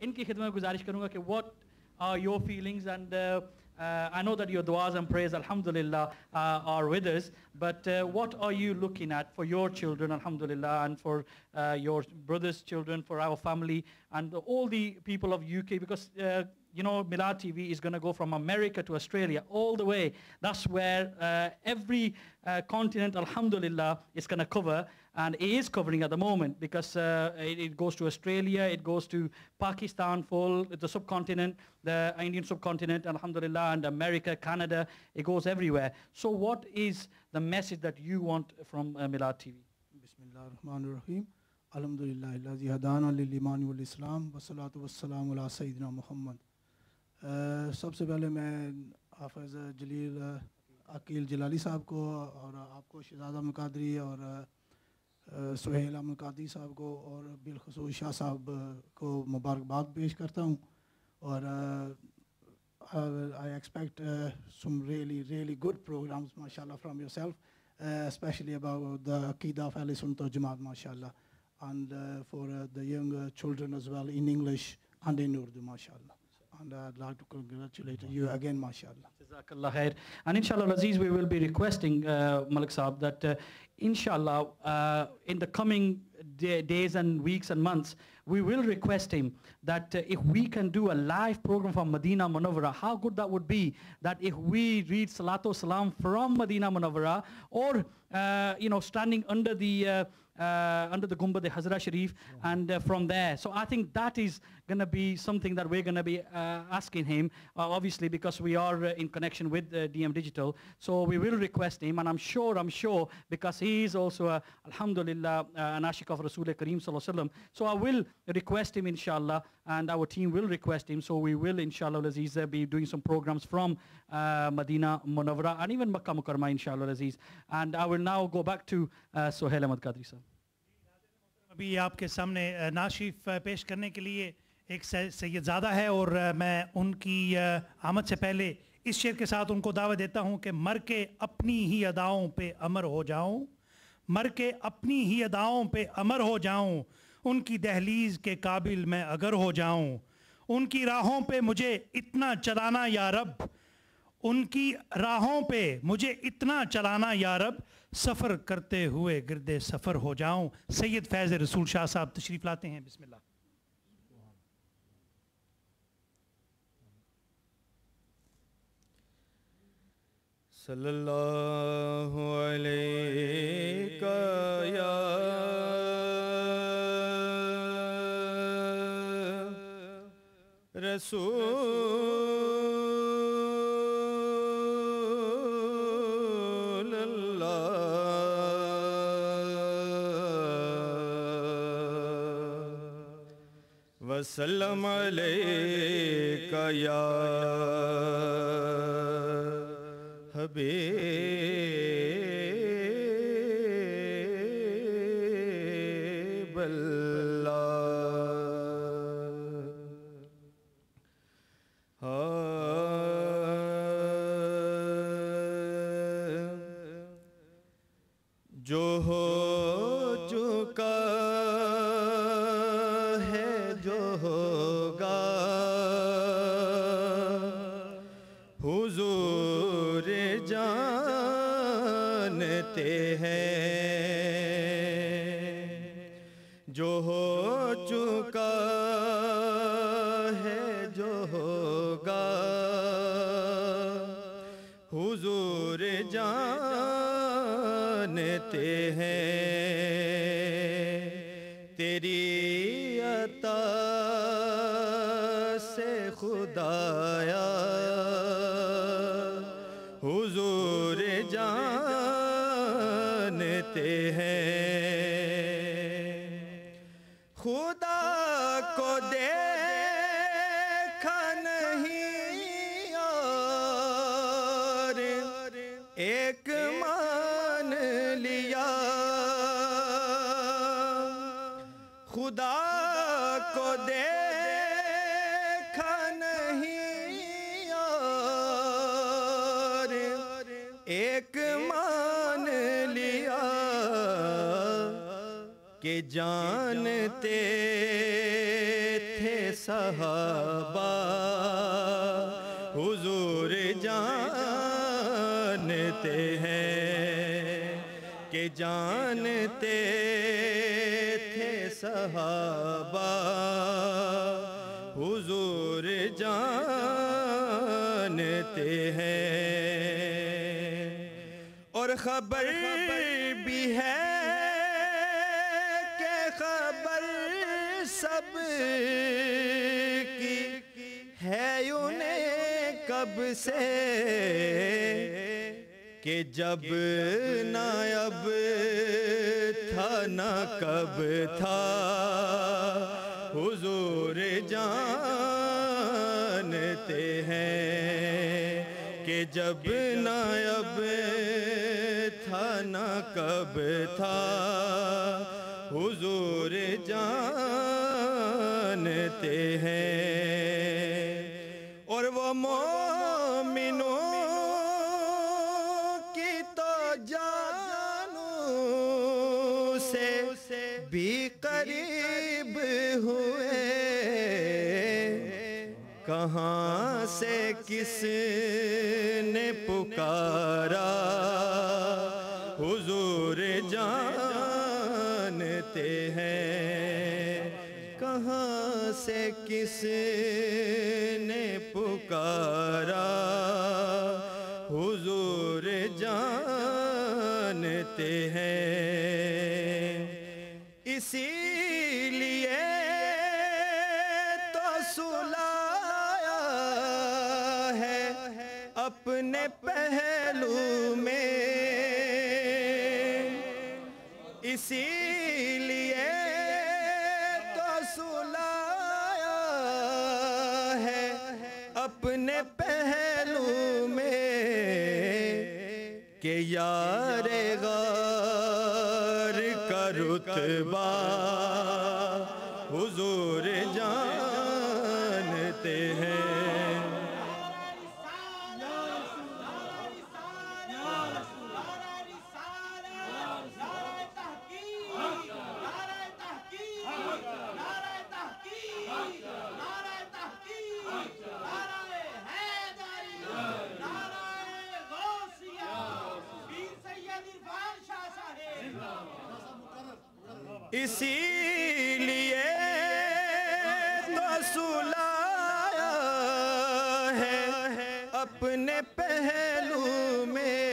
इनकी खिदमत में गुजारिश करूँगा कि what are your feelings, and I know that your du'as and prayers, alhamdulillah, are with us, but what are you looking at for your children, alhamdulillah, and for your brothers' children, for our family, and all the people of UK, because you know, Milad TV is going to go from America to Australia, all the way. That's where every continent, alhamdulillah, is going to cover, and it is covering at the moment, because it goes to Australia, it goes to Pakistan, full, the subcontinent, the Indian subcontinent, alhamdulillah, and America, Canada, it goes everywhere. So what is the message that you want from Milad TV? Bismillah ar-Rahman ar-Rahim. Alhamdulillah, allazi hadana lil-iman wal-islam, wa salatu wa-salamu ala Sayyidina Muhammad. सबसे पहले मैं हाफ़िज़ जलील अकील जलाली साहब को और आपको शहज़ाद अहमद क़ादरी और सुहेल अहमद क़ादरी साहब को और बिलख़ुसूस शाह साहब को मुबारकबाद पेश करता हूँ और I expect some really good programs, mashallah, from yourself, especially about the Aqidah of Ahl Sunnah Jamaat, mashallah, and for the young children as well, in English and in Urdu, mashallah. And I'd like to congratulate you again, mashallah. Jazakallah khair. And inshallah, Aziz, we will be requesting, Malik Saab, that inshallah, in the coming days and weeks and months, we will request him that if we can do a live program from Medina Munawwara, how good that would be, that if we read Salatu Salam from Medina Munawwara, or you know, standing under the Gumbad Hazra Sharif, and from there. So I think that is going to be something that we're going to be asking him, obviously, because we are in connection with DM Digital. So we will request him, and I'm sure, because he is also, alhamdulillah, an ashik of Rasul Kareem Sallallahu Alaihi Wasallam. So I will request him, inshallah, and our team will request him. So we will, inshallah, Aziz, be doing some programs from Medina Munawwara and even Makkah Mukarramah, inshallah, Aziz. And I will now go back to Suhail Ahmad Qadri sir. अभी आपके सामने नाशिफ पेश करने के लिए एक सैयदज़ादा है और मैं उनकी आमद से पहले इस शेर के साथ उनको दावत देता हूँ कि मर के अपनी ही अदाओं पे अमर हो जाऊँ, मर के अपनी ही अदाओं पे अमर हो जाऊँ, उनकी दहलीज़ के काबिल मैं अगर हो जाऊँ, उनकी राहों पे मुझे इतना चलाना या रब, उनकी राहों पे मुझे इतना चलाना या रब, सफ़र करते हुए गिरदे सफ़र हो जाऊं। सैयद फैज़ रसूल शाह साहब तशरीफ़ लाते हैं, बिस्मिल्लाह। सल्लल्लाहु अलैहि या रसूल वसल्लम अलैका या हबीब अल्लाह। जो हो चुका जो हो चुका है जो होगा हुजूर जानते हैं। तेरी अता से खुदाया हुजूर जानते हैं। खुदा को देखा नहीं और एक मान लिया, खुदा को देखा नहीं और एक मान लिया कि जानते थे सहाबा हुजूर जानते हैं कि जानते थे सहाबा हुजूर जानते हैं। और खबर भी है कि खबर सब की है उन्हें कब से कि जब नायब था ना कब था हुजूर जानते हैं कि जब नायब था ना कब था हुजूर जानते हैं। और वो मोमिनों की तो जानों से भी करीब हुए, कहाँ से किसने पुकारा हुजूर जानते हैं, कहाँ से किसने पुकारा हुजूर जानते हैं। इसीलिए तो सुलाया है अपने पहलू में, इसीलिए तो सुलाया है अपने पहलू में कि यारे गार का रुतबा हुजूर जानते हैं। इसीलिए तो सुलाया है अपने पहलू में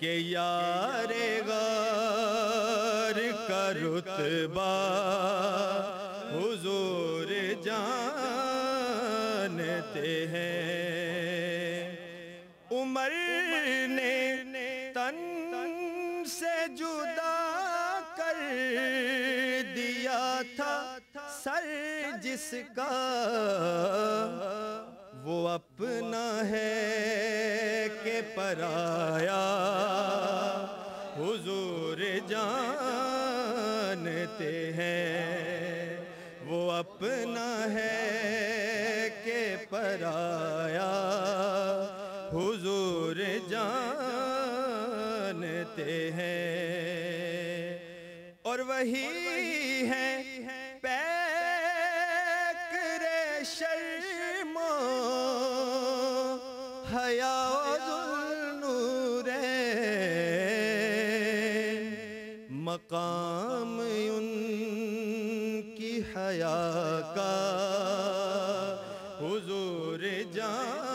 कि यारे गार का रुतबा हुजूर जानते हैं। उमर ने तन से जुदा कर दिया था सर जिसका, वो अपना है कि पराया हुजूर जानते हैं, वो अपना है कि पराया हुजूर जानते हैं। और वही है पैकरे शर्मो हया ज़ुल्नूरैन, मकाम उनकी हया का हुजूर जान